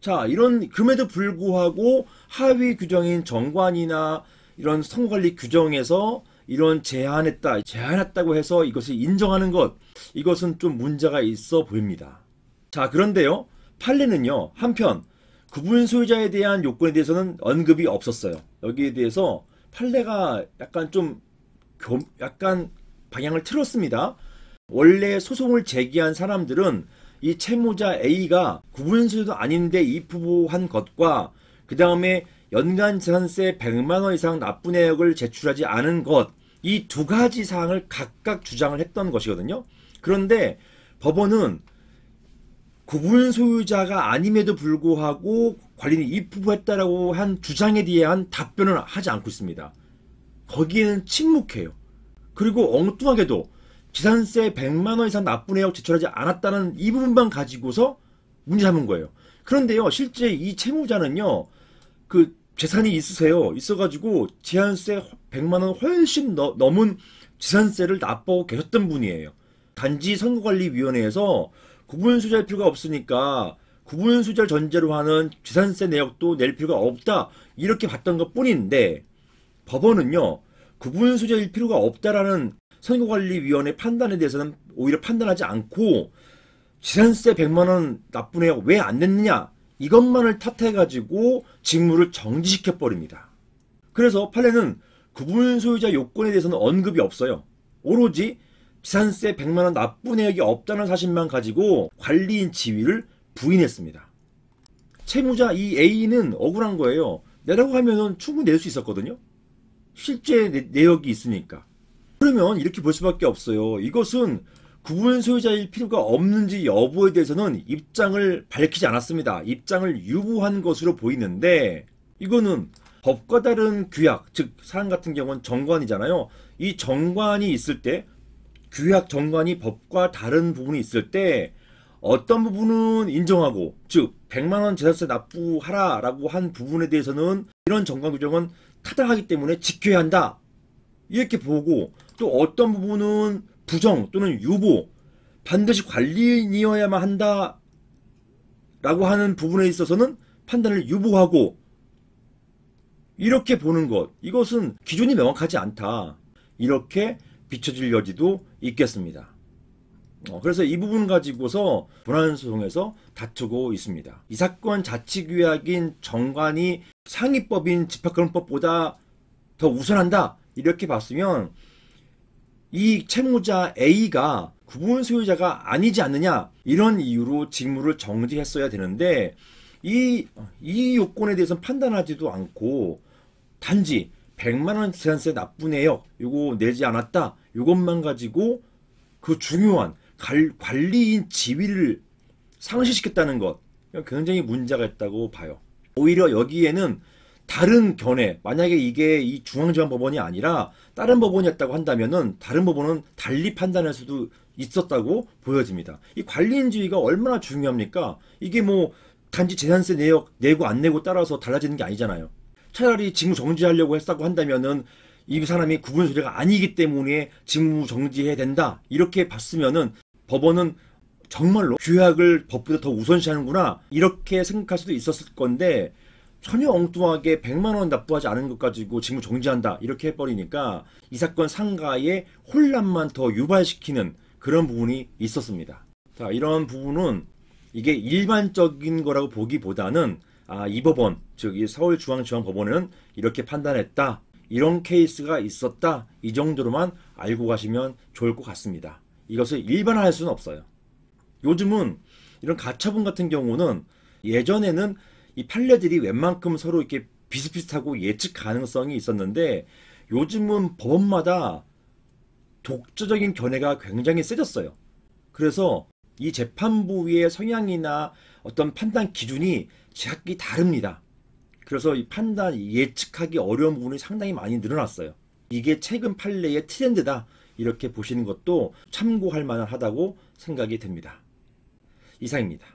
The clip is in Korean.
자, 그럼에도 불구하고 하위 규정인 정관이나 이런 선거관리 규정에서 이런 제한했다고 해서 이것을 인정하는 것, 이것은 좀 문제가 있어 보입니다. 자, 그런데요, 판례는요, 한편 구분 소유자에 대한 요건에 대해서는 언급이 없었어요. 여기에 대해서 판례가 약간 방향을 틀었습니다. 원래 소송을 제기한 사람들은 이 채무자 A가 구분 소유도 아닌데 입후보한 것과 그 다음에 연간 재산세 100만 원 이상 납부 내역을 제출하지 않은 것, 이 두 가지 사항을 각각 주장을 했던 것이거든요. 그런데 법원은 구분 소유자가 아님에도 불구하고 관리인이 입후보했다라고 한 주장에 대한 답변을 하지 않고 있습니다. 거기에는 침묵해요. 그리고 엉뚱하게도 재산세 100만 원 이상 납부 내역 제출하지 않았다는 이 부분만 가지고서 문제 삼은 거예요. 그런데요, 실제 이 채무자는요, 그 재산이 있어가지고 재산세 100만 원 훨씬 넘은 재산세를 납부하고 계셨던 분이에요. 단지 선거관리위원회에서 구분소유자일 필요가 없으니까 구분소유자를 전제로 하는 재산세 내역도 낼 필요가 없다, 이렇게 봤던 것 뿐인데, 법원은요, 구분소유자일 필요가 없다라는 선거관리위원회 판단에 대해서는 오히려 판단하지 않고 재산세 100만 원 납부 내역 왜 안 냈느냐, 이것만을 탓해가지고 직무를 정지시켜버립니다. 그래서 판례는 구분 소유자 요건에 대해서는 언급이 없어요. 오로지 재산세 100만 원 납부 내역이 없다는 사실만 가지고 관리인 지위를 부인했습니다. 채무자 이 A는 억울한 거예요. 내라고 하면은 충분히 낼 수 있었거든요. 실제 내역이 있으니까. 그러면 이렇게 볼 수밖에 없어요. 이것은 구분 소유자일 필요가 없는지 여부에 대해서는 입장을 밝히지 않았습니다. 입장을 유보한 것으로 보이는데, 이거는 법과 다른 규약, 즉 사람 같은 경우는 정관이잖아요. 이 정관이 있을 때, 규약 정관이 법과 다른 부분이 있을 때 어떤 부분은 인정하고, 즉 100만 원 재산세 납부하라라고 한 부분에 대해서는 이런 정관 규정은 타당하기 때문에 지켜야 한다, 이렇게 보고, 또 어떤 부분은 부정 또는 유보, 반드시 관리인이어야만 한다 라고 하는 부분에 있어서는 판단을 유보하고, 이렇게 보는 것, 이것은 기준이 명확하지 않다, 이렇게 비춰질 여지도 있겠습니다. 그래서 이 부분 가지고서 본안소송에서 다투고 있습니다. 이 사건 자치규약인 정관이 상위법인 집합금융법보다 더 우선한다, 이렇게 봤으면 이 채무자 A가 구분 소유자가 아니지 않느냐, 이런 이유로 직무를 정지했어야 되는데, 이 요건에 대해서는 판단하지도 않고 단지 100만 원 재산세 납부 내역 요거 내지 않았다, 요것만 가지고 그 중요한 관리인 지위를 상실시켰다는 것, 굉장히 문제가 있다고 봐요. 오히려 여기에는 다른 견해, 만약에 이게 이 중앙지방법원이 아니라 다른 법원이었다고 한다면은 다른 법원은 달리 판단할 수도 있었다고 보여집니다. 이 관리인 지위가 얼마나 중요합니까? 이게 뭐 단지 재산세 내역 내고 안 내고 따라서 달라지는 게 아니잖아요. 차라리 직무 정지하려고 했다고 한다면은 이 사람이 구분 소유자가 아니기 때문에 직무 정지해야 된다, 이렇게 봤으면은 법원은 정말로 규약을 법보다 더 우선시하는구나, 이렇게 생각할 수도 있었을 건데, 전혀 엉뚱하게 100만 원 납부하지 않은 것 가지고 직무 정지한다, 이렇게 해버리니까 이 사건 상가의 혼란만 더 유발시키는 그런 부분이 있었습니다. 자, 이런 부분은 이게 일반적인 거라고 보기보다는 이 법원, 즉 이 서울중앙지방법원은 이렇게 판단했다, 이런 케이스가 있었다, 이 정도로만 알고 가시면 좋을 것 같습니다. 이것을 일반화할 수는 없어요. 요즘은 이런 가처분 같은 경우는 예전에는 이 판례들이 웬만큼 서로 이렇게 비슷비슷하고 예측 가능성이 있었는데, 요즘은 법원마다 독자적인 견해가 굉장히 세졌어요. 그래서 이 재판부의 성향이나 어떤 판단 기준이 제각기 다릅니다. 그래서 이 판단 예측하기 어려운 부분이 상당히 많이 늘어났어요. 이게 최근 판례의 트렌드다, 이렇게 보시는 것도 참고할 만하다고 생각이 됩니다. 이상입니다.